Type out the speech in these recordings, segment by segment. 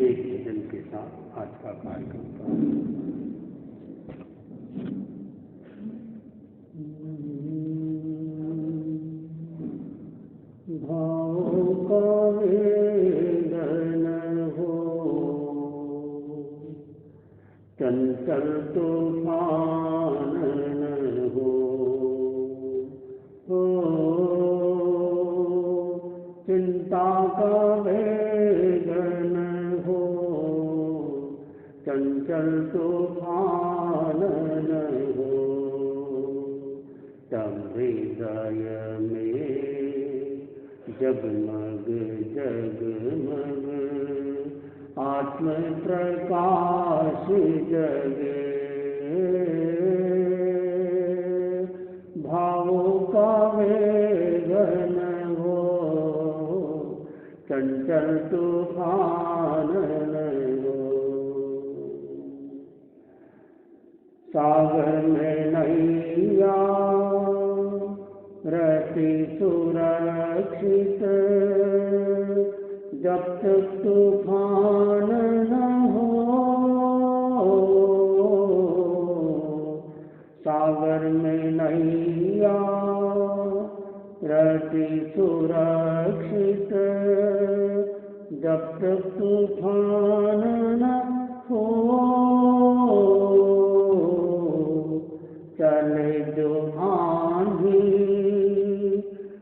एक भजन के साथ आज का कार्यक्रम का भाव का वेदन हो, चंचल तूफान हो, चिंता का वेदन हो, चंचल तूफान हो, तब हृदय में जगमग जगमग आत्म प्रकाश जगे। भावों का वेगन हो, चंचल तूफान हो, सागर में नैया रहती सुरक्षित, जब तक तूफान न हो। सागर में नैया रहती सुरक्षित, जब तक तूफान न हो। चले जो आंधी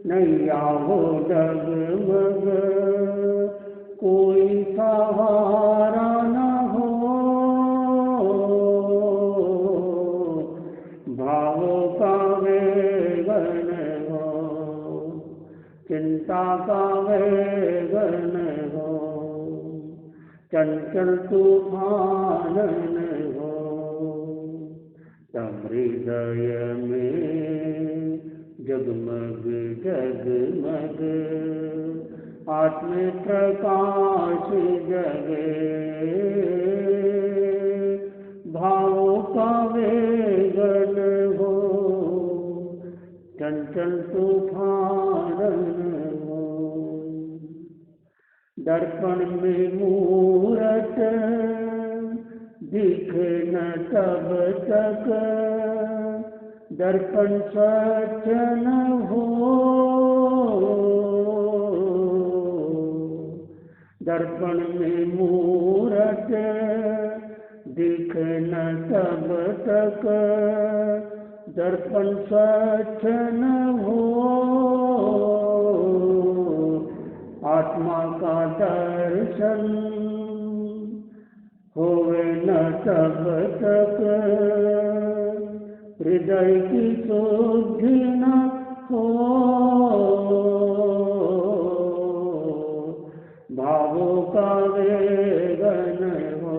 नैया हो डगमग, कोई सहारा न हो। भावों का वेगन हो, चिंता का वेगन हो, चंचल तूफान हो, तब हृदय में जगमग जगमग आत्म प्रकाश जगे। भावों का वेगन हो, चंचल तूफान हो, दर्पण में मूरत दिखे न तब तक, दर्पण स्वच्छ न हो। दर्पण में मूरत दिखे न तब तक, दर्पण स्वच्छ न हो। आत्मा का दर्शन होवे न तब तक, हृदय की शुद्धि न हो। भावों का वेगन हो,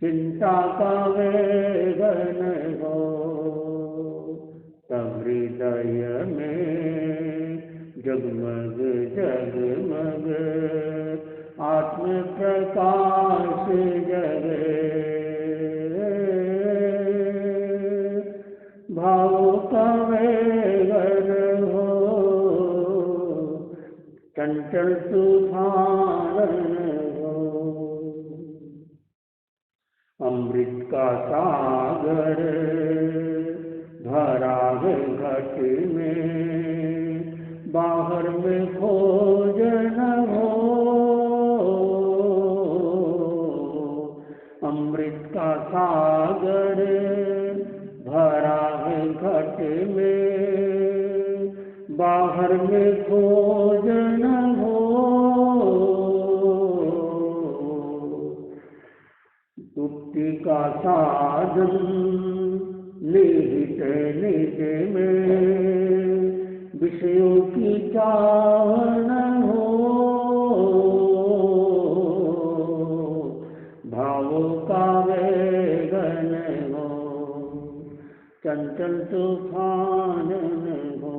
चिंता का वेगन हो, तब हृदय में जगमग जगमग आत्म प्रकाश जगे। भावों का वेगन हो, चंचल तूफान हो, अमृत का सागर भरा है घट में, बाहर में भोजन हो। अमृत का सागर भरा है घट में, बाहर में भोजन हो। मुक्ति का साधन निहित निज में, विषयों की चाहन हो। भावों का वेगन हो, चंचल तूफान हो,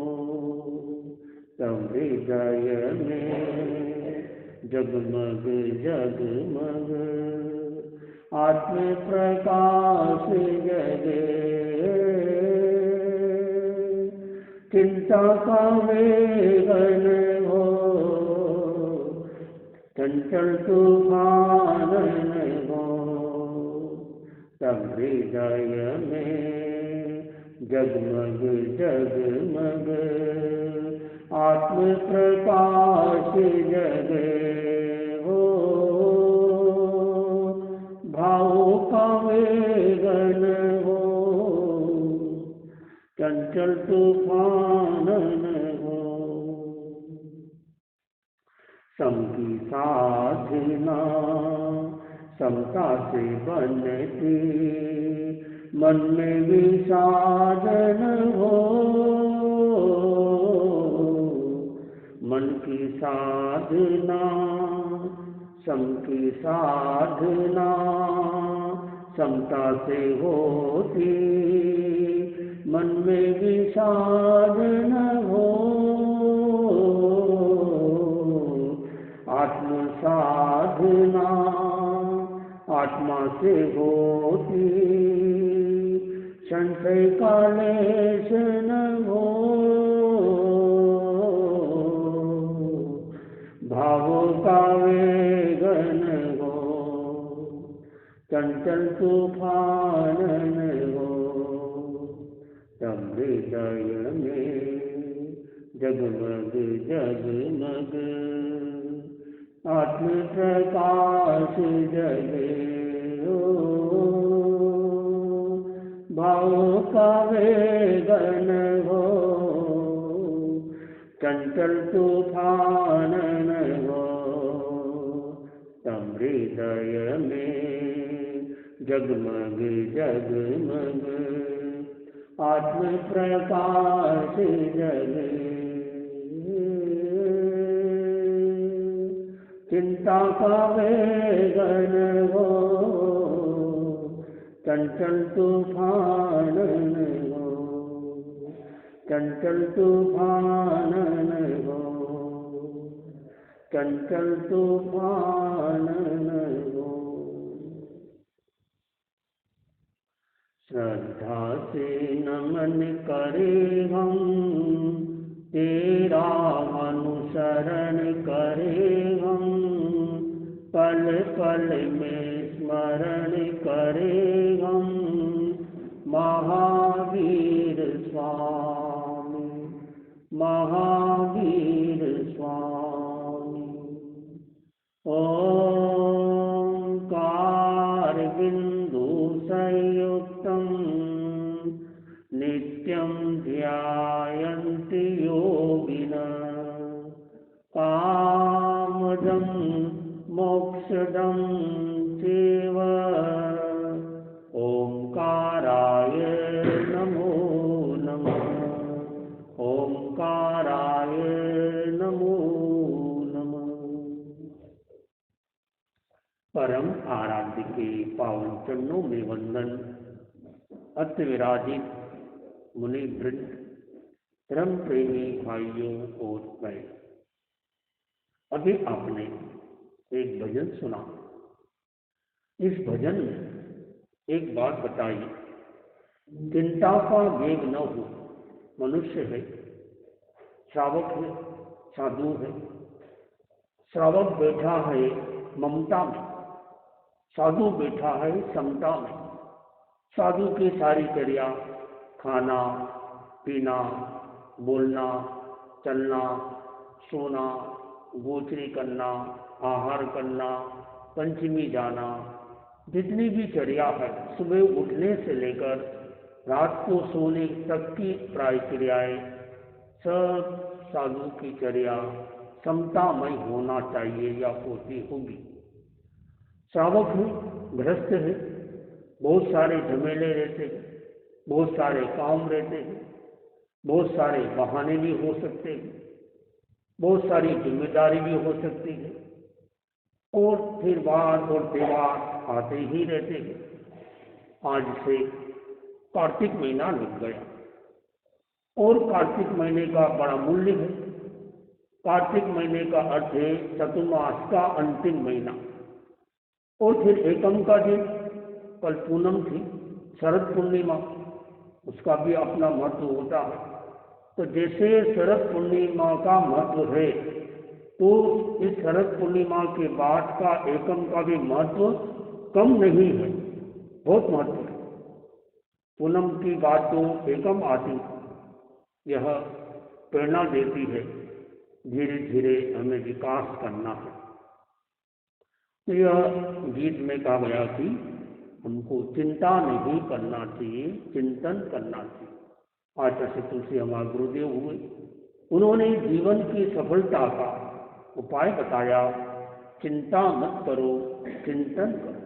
तब हृदय में जगमग जगमग आत्म प्रकाश जगे। चिंता का वेगन हो, चंचल तूफान हो तब हृदय में जगमग जगमग आत्म प्रकाश जगे हो। भावों का वेगन हो चंचल तूफान हो। सम की साधना समता से बनती मन में विषादन हो। मन की साधना सम की साधना समता से होती मन में विषादन हो। आत्म साधना आत्मा से होती संशय का लेश न हो। भावों का वेगन हो चंचल तूफान हो तब हृदय में जगमग जगमग आत्म प्रकाश जगे हो। भावों का वेगन हो चंचल तूफान हो तब हृदय में जगमग जगमग आत्म प्रकाश जगे। चिंता का वेगन हो चंचल तूफान हो चंचल तूफान हो चंचल तूफान हो। श्रद्धा से नमन करे हम तेरा अनुसरण करे हम पल पल में स्मरण करे हम महावीर स्वामी महावीर स्वामी। ओंकार बिंदु संयुक्तम नित्यं ध्यायन्ति योगिनः कामदं मोक्षदं चैव। ओंकाराय नमो नमः ओंकाराय नमो नमः। परम आराध्य के पावन चरणों में वंदन। अत्य विराजित मुनि वृंद, धर्म प्रेमी भाइयों और बहन, अभी आपने एक भजन सुना। इस भजन में एक बात बताई, चिंता का वेग न हो। मनुष्य है, श्रावक है, साधु है। श्रावक बैठा है ममता में, साधु बैठा है समता में। साधु की सारी क्रिया खाना पीना बोलना चलना सोना गोचरी करना आहार करना पंचमी जाना, जितनी भी चर्या है सुबह उठने से लेकर रात को सोने तक की प्राय क्रियाएं सब साधु की चर्या समतामय होना चाहिए या होती होगी। श्रावक है, गृहस्थ है, बहुत सारे झमेले रहते हैं, बहुत सारे काम रहते हैं, बहुत सारे बहाने भी हो सकते हैं, बहुत सारी जिम्मेदारी भी हो सकती है और फिर वार और त्योहार आते ही रहते हैं। आज से कार्तिक महीना लग गया और कार्तिक महीने का बड़ा मूल्य है। कार्तिक महीने का अर्थ है चतुर्मास का अंतिम महीना। और फिर एकम का दिन, कल पूनम थी, शरद पूर्णिमा, उसका भी अपना महत्व होता है। तो जैसे शरद पूर्णिमा का महत्व है, तो इस शरद पूर्णिमा के बाद का एकम का भी महत्व कम नहीं है, बहुत महत्व है। पूनम की बात तो एकम आती, यह प्रेरणा देती है धीरे धीरे हमें विकास करना है। तो यह गीत में कहा गया कि हमको चिंता नहीं करना चाहिए, चिंतन करना चाहिए। आचार्य श्री तुलसी हमारे गुरुदेव हुए, उन्होंने जीवन की सफलता का उपाय बताया। चिंता मत करो, चिंतन करो,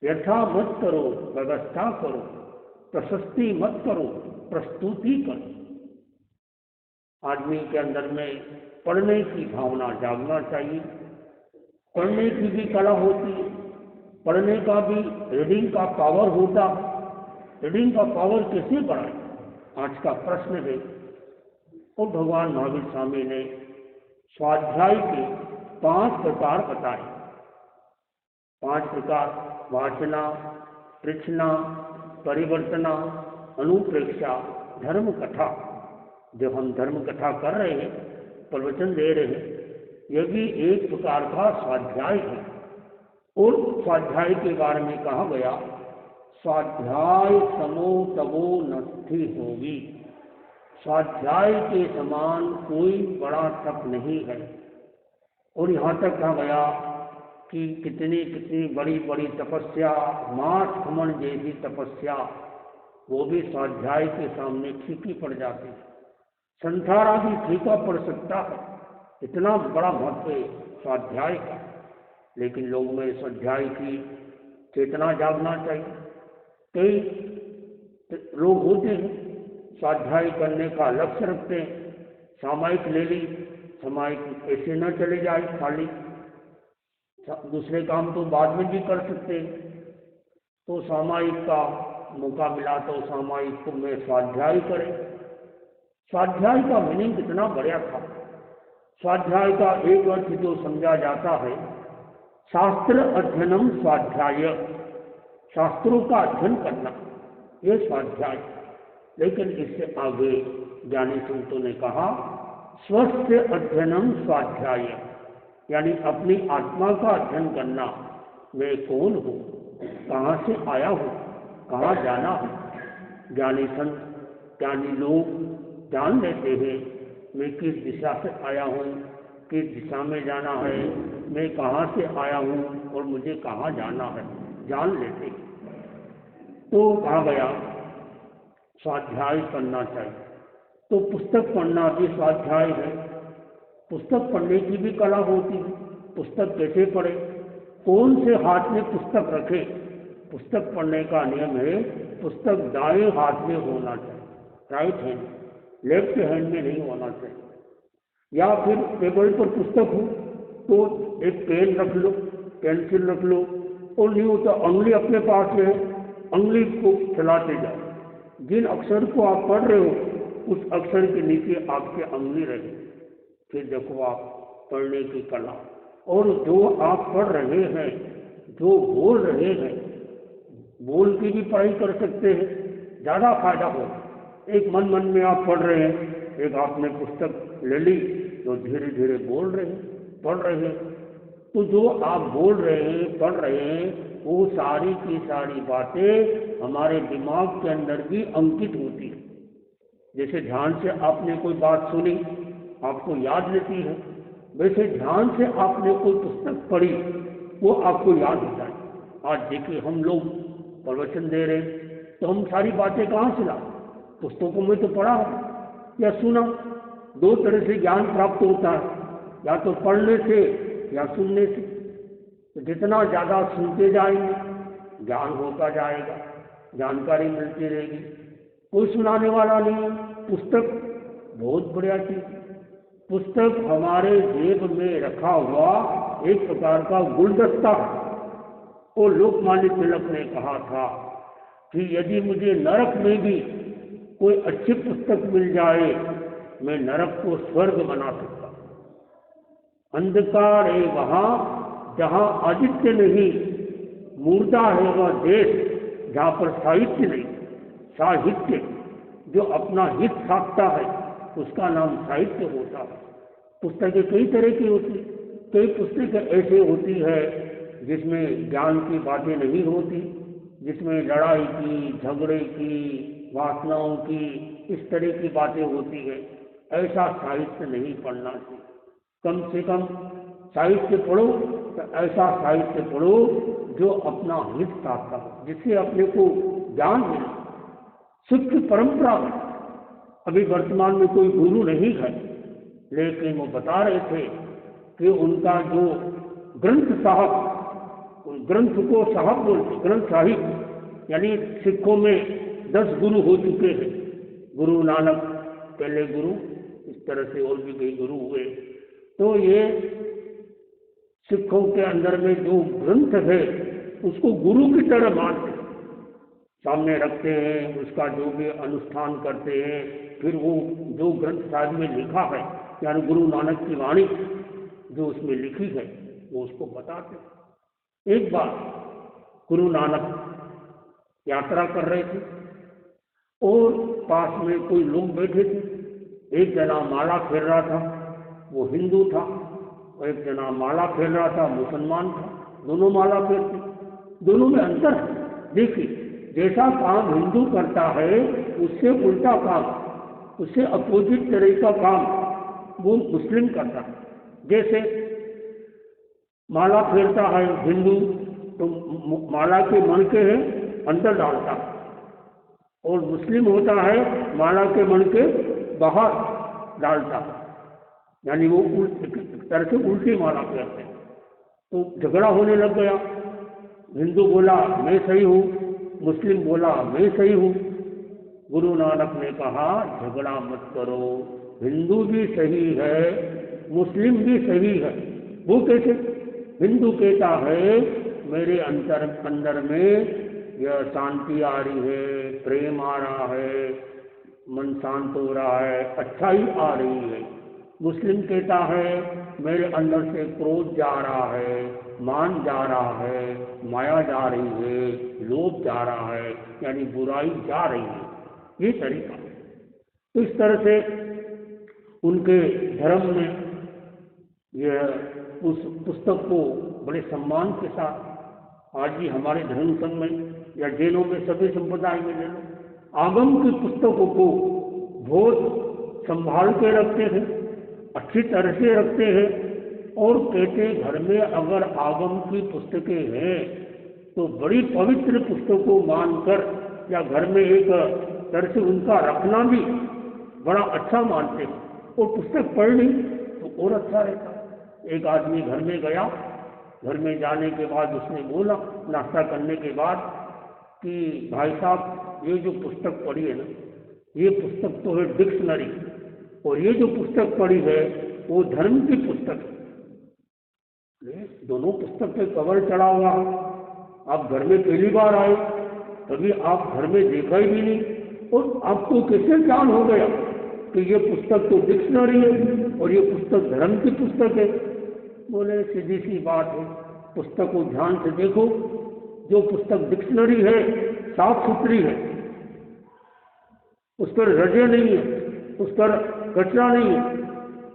व्यथा मत करो, व्यवस्था करो, प्रशस्ति मत करो, प्रस्तुति करो। आदमी के अंदर में पढ़ने की भावना जागना चाहिए। पढ़ने की भी कला होती है, पढ़ने का भी रीडिंग का पावर होता। रीडिंग का पावर कैसे बढ़ाए, आज का प्रश्न है। और भगवान महावीर स्वामी ने स्वाध्याय के 5 प्रकार बताए। 5 प्रकार: वाचना, पृच्छना, परिवर्तना, अनुप्रेक्षा, धर्म कथा। जब हम धर्म कथा कर रहे हैं, प्रवचन दे रहे हैं, यह भी एक प्रकार का स्वाध्याय है। और स्वाध्याय के बारे में कहा गया, स्वाध्याय समो तवो नस्थि होगी। स्वाध्याय के समान कोई बड़ा तप नहीं है। और यहाँ तक कहा गया कि कितनी कितनी बड़ी बड़ी तपस्या, मास खमन जैसी तपस्या, वो भी स्वाध्याय के सामने फीकी पड़ जाती है। संसार आदि फीका पड़ सकता है, इतना बड़ा महत्व है स्वाध्याय का। लेकिन लोगों में स्वाध्याय की चेतना जागना चाहिए। कई लोग होते हैं स्वाध्याय करने का लक्ष्य रखते हैं, सामायिक ले ली, सामायिक ऐसे न चले जाए खाली, दूसरे काम तो बाद में भी कर सकते हैं। तो सामायिक का मौका मिला तो सामायिक में स्वाध्याय करें। स्वाध्याय का मीनिंग कितना बढ़िया था। स्वाध्याय का एक अर्थ जो समझा जाता है, शास्त्र अध्ययनम स्वाध्याय, शास्त्रों का अध्ययन करना, यह स्वाध्याय। लेकिन इससे आगे ज्ञानी संतों ने कहा, स्वस्थ अध्ययनम स्वाध्याय, यानी अपनी आत्मा का अध्ययन करना। मैं कौन हूँ, कहाँ से आया हूँ, कहाँ जाना है। ज्ञानी संत, ज्ञानी लोग जान लेते हैं, मैं किस दिशा से आया हूँ, किस दिशा में जाना है, मैं कहाँ से आया हूँ और मुझे कहाँ जाना है, जान लेते हैं। तो कहा गया स्वाध्याय करना चाहिए। तो पुस्तक पढ़ना भी स्वाध्याय है। पुस्तक पढ़ने की भी कला होती है। पुस्तक कैसे पढ़े, कौन से हाथ में पुस्तक रखे। पुस्तक पढ़ने का नियम है, पुस्तक दाएं हाथ में होना चाहिए, राइट हैंड, लेफ्ट हैंड में नहीं होना चाहिए। या फिर टेबल पर पुस्तक हो तो एक पेन रख लो, पेंसिल रख लो, और नहीं हो तो अंगुली अपने पास में, अंगुली को चलाते जाओ। जिन अक्षर को आप पढ़ रहे हो उस अक्षर के नीचे आपकी अंगुली रहे। फिर देखो आप पढ़ने की कला। और जो आप पढ़ रहे हैं, जो बोल रहे हैं, बोल की भी पढ़ाई कर सकते हैं, ज़्यादा फायदा हो। एक मन मन में आप पढ़ रहे हैं, एक आपने पुस्तक ले ली तो धीरे धीरे बोल रहे हैं, पढ़ रहे हैं। तो जो आप बोल रहे हैं, पढ़ रहे हैं, वो सारी की सारी बातें हमारे दिमाग के अंदर भी अंकित होती है। जैसे ध्यान से आपने कोई बात सुनी, आपको याद रहती है, वैसे ध्यान से आपने कोई पुस्तक पढ़ी, वो आपको याद होता है। आज देखिए हम लोग प्रवचन दे रहे हैं तो हम सारी बातें कहाँ से ला, पुस्तकों में तो पढ़ा या सुना। 2 तरह से ज्ञान प्राप्त होता है, या तो पढ़ने से या सुनने से। तो जितना ज़्यादा सुनते जाएंगे ज्ञान होता जाएगा, जानकारी मिलती रहेगी। कोई सुनाने वाला नहीं है। पुस्तक बहुत बढ़िया चीज़। पुस्तक हमारे जेब में रखा हुआ एक प्रकार का गुलदस्ता है। और लोकमान्य तिलक ने कहा था कि यदि मुझे नरक में भी कोई अच्छी पुस्तक मिल जाए, मैं नरक को स्वर्ग बना सकता। अंधकार है वहाँ जहाँ आदित्य नहीं, मूर्ता है वह देश जहाँ पर साहित्य नहीं। साहित्य जो अपना हित साधता है उसका नाम साहित्य होता है। पुस्तकें कई तरह की होती, कई पुस्तकें ऐसे होती है जिसमें ज्ञान की बातें नहीं होती, जिसमें लड़ाई की, झगड़े की, वासनाओं की, इस तरह की बातें होती है। ऐसा साहित्य नहीं पढ़ना चाहिए। कम से कम साहित्य पढ़ो तो ऐसा साहित्य पढ़ो जो अपना हित साधता हो, जिससे अपने को ज्ञान मिले, सुख की परंपरा में। अभी वर्तमान में कोई गुरु नहीं है, लेकिन वो बता रहे थे कि उनका जो ग्रंथ साहब, उन ग्रंथ को साहब बोलते, ग्रंथ साहिब, यानी सिखों में 10 गुरु हो चुके हैं। गुरु नानक पहले गुरु, इस तरह से और भी कई गुरु हुए। तो ये सिखों के अंदर में जो ग्रंथ है उसको गुरु की तरह मानते हैं, सामने रखते हैं, उसका जो भी अनुष्ठान करते हैं। फिर वो जो ग्रंथ साहिब में लिखा है, यानी गुरु नानक की वाणी जो उसमें लिखी है, वो उसको बताते हैं। एक बार गुरु नानक यात्रा कर रहे थे और पास में कोई लोग बैठे थे। एक जना माला फेर रहा था, वो हिंदू था, और एक जना माला फेर रहा था, मुसलमान था। दोनों माला फेरते, दोनों में अंतर है। देखिए, जैसा काम हिंदू करता है उससे उल्टा काम, उससे अपोजिट तरह का काम वो मुस्लिम करता है। जैसे माला फेरता है हिंदू तो माला के मन के अंदर डालता है, और मुस्लिम होता है माला के मन के बाहर डालता है, यानी वो एक तरह से उल्टी माला फेरते हैं। तो झगड़ा होने लग गया। हिंदू बोला मैं सही हूँ, मुस्लिम बोला मैं सही हूँ। गुरु नानक ने कहा झगड़ा मत करो, हिंदू भी सही है, मुस्लिम भी सही है। वो कैसे? हिंदू कहता है मेरे अंदर में यह शांति आ रही है, प्रेम आ रहा है, मन शांत हो रहा है, अच्छाई आ रही है। मुस्लिम कहता है मेरे अंदर से क्रोध जा रहा है, मान जा रहा है, माया जा रही है, लोभ जा रहा है, यानी बुराई जा रही है। ये तरीका। तो इस तरह से उनके धर्म में यह उस पुस्तक को बड़े सम्मान के साथ, आज भी हमारे धर्म संघ में या जैनों में, सभी संप्रदाय में ले लो, आगम की पुस्तकों को बहुत संभाल के रखते हैं, अच्छी तरह से रखते हैं, और कहते घर में अगर आगम की पुस्तकें हैं तो बड़ी पवित्र पुस्तकों मानकर, या घर में एक तरह से उनका रखना भी बड़ा अच्छा मानते हैं। और पुस्तक पढ़ ली तो और अच्छा रहता। एक आदमी घर में गया, घर में जाने के बाद उसने बोला नाश्ता करने के बाद कि भाई साहब ये जो पुस्तक पढ़ी है ना, ये पुस्तक तो है डिक्शनरी, और ये जो पुस्तक पढ़ी है वो धर्म की पुस्तक है। दोनों पुस्तक पे कवर चढ़ा हुआ। आप घर में पहली बार आए, कभी आप घर में देखा ही भी नहीं, और आपको कैसे ज्ञान हो गया कि ये पुस्तक तो डिक्शनरी है और ये पुस्तक धर्म की पुस्तक है? बोले सीधी सी बात है, पुस्तक को ध्यान से देखो। जो पुस्तक डिक्शनरी है साफ सुथरी है, उस पर रजे नहीं है, उस पर कचरा नहीं है,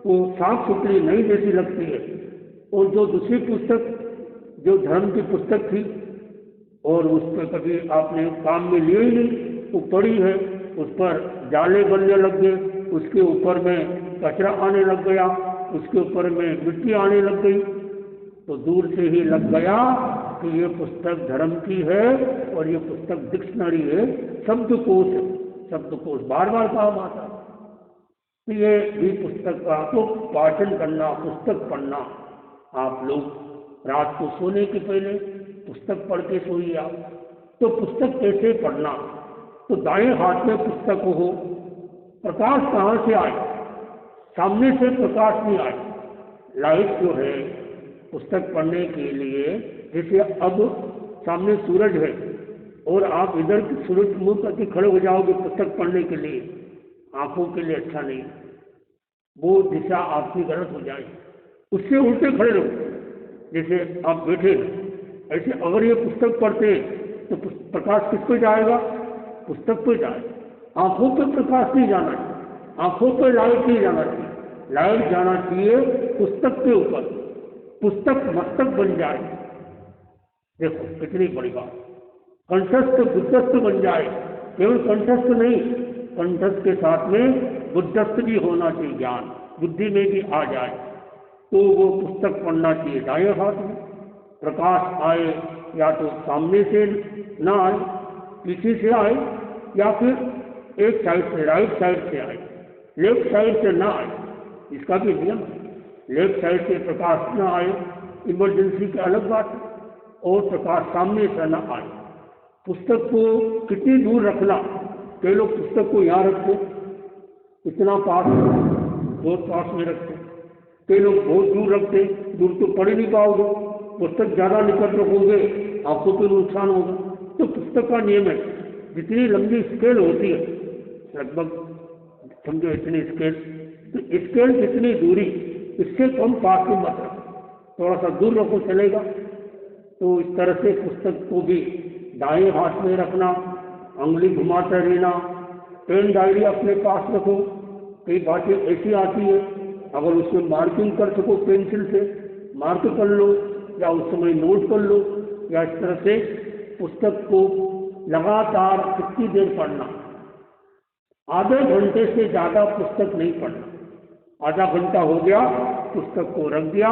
वो साफ सुथरी नई जैसी लगती है। और जो दूसरी पुस्तक जो धर्म की पुस्तक थी और उस पर कभी आपने काम में लिए ही नहीं, वो पड़ी है, उस पर जाले बनने लग गए, उसके ऊपर में कचरा आने लग गया, उसके ऊपर में मिट्टी आने लग गई, तो दूर से ही लग गया कि ये पुस्तक धर्म की है और ये पुस्तक डिक्शनरी है, शब्दकोश है। शब्दकोश बार बार काम आता है। ये भी पुस्तक का तो पाठन करना, पुस्तक पढ़ना। आप लोग रात को सोने के पहले पुस्तक पढ़ के सोइए। आप तो पुस्तक कैसे पढ़ना? तो दाएं हाथ में पुस्तक हो, प्रकाश कहाँ से आए? सामने से प्रकाश नहीं आए। लाइट जो है पुस्तक पढ़ने के लिए, जैसे अब सामने सूरज है और आप इधर सूरज मुंह करके खड़े हो जाओगे पुस्तक पढ़ने के लिए, आंखों के लिए अच्छा नहीं, वो दिशा आपकी गलत हो जाएगी। उससे उल्टे खड़े रहो, जैसे आप बैठे ऐसे। अगर ये पुस्तक पढ़ते तो प्रकाश किस पे जाएगा? पुस्तक पे जाएगा। आंखों पे प्रकाश नहीं जाना चाहिए, आंखों पे लाइट नहीं जाना चाहिए। लाइट जाना चाहिए पुस्तक के ऊपर, पुस्तक मस्तक बन जाए। देखो कितनी बड़ी बात, कंठस्थ बुद्धस्थ बन जाए, केवल कंठस्थ नहीं, कंठस्थ के साथ में बुद्धस्थ भी होना चाहिए, ज्ञान बुद्धि में भी आ जाए। तो वो पुस्तक पढ़ना चाहिए दाएं हाथ में, प्रकाश आए या तो सामने से ना आए, पीछे से आए, या फिर एक साइड से राइट साइड से आए, लेफ्ट साइड से ना आए, इसका भी नियम है। लेफ्ट साइड से प्रकाश ना आए, इमरजेंसी की अलग बात है, और प्रकाश सामने से ना आए। पुस्तक को कितनी दूर रखना, कई लोग पुस्तक को यहाँ रखते, इतना पास बहुत पास में रखते, कई लोग बहुत दूर रखते, दूर तो पढ़ ही नहीं पाओगे, पुस्तक ज़्यादा निकट रखोगे आपको तो नुकसान होगा। तो पुस्तक का नियम है, जितनी लंबी स्केल होती है, लगभग समझो इतनी स्केल, तो स्केल जितनी दूरी, इससे कम पास में मत रखो, थोड़ा सा दूर रखो चलेगा। तो इस तरह से पुस्तक को भी दाएं हाथ में रखना, उंगली घुमाते रहना, पेन डायरी अपने पास रखो। कई बातें ऐसी आती है, अगर उसमें मार्किंग कर सको पेंसिल से मार्क कर लो, या उस समय नोट कर लो, या इस तरह से पुस्तक को लगातार कितनी देर पढ़ना, आधे घंटे से ज़्यादा पुस्तक नहीं पढ़ना। आधा घंटा हो गया, पुस्तक को रख दिया,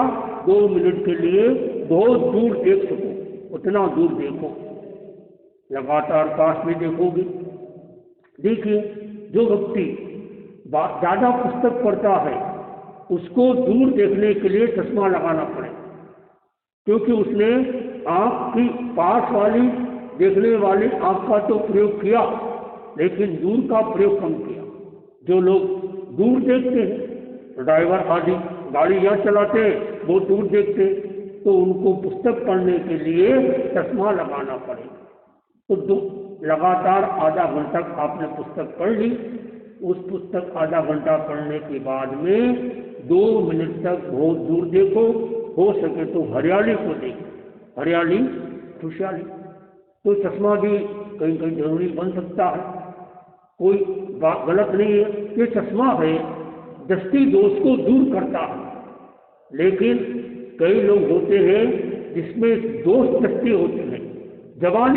2 मिनट के लिए बहुत दूर देख सको उतना दूर देखो, लगातार पास में देखोगे। देखिए जो व्यक्ति ज़्यादा पुस्तक पढ़ता है उसको दूर देखने के लिए चश्मा लगाना पड़े, क्योंकि उसने आँख की पास वाली देखने वाली आँख का तो प्रयोग किया, लेकिन दूर का प्रयोग कम किया। जो लोग दूर देखते हैं, ड्राइवर आदि गाड़ी यहाँ चलाते हैं, वो दूर देखते हैं, तो उनको पुस्तक पढ़ने के लिए चश्मा लगाना पड़ेगा। तो लगातार आधा घंटा आपने पुस्तक पढ़ ली, उस पुस्तक आधा घंटा पढ़ने के बाद में 2 मिनट तक बहुत दूर देखो, हो सके तो हरियाली को देखो, हरियाली खुशहाली। तो चश्मा भी कहीं कहीं जरूरी बन सकता है, कोई बात गलत नहीं है, ये चश्मा है दृष्टि दोष को दूर करता है। लेकिन कई लोग होते हैं जिसमें दोष दृष्टि होती है, जवानी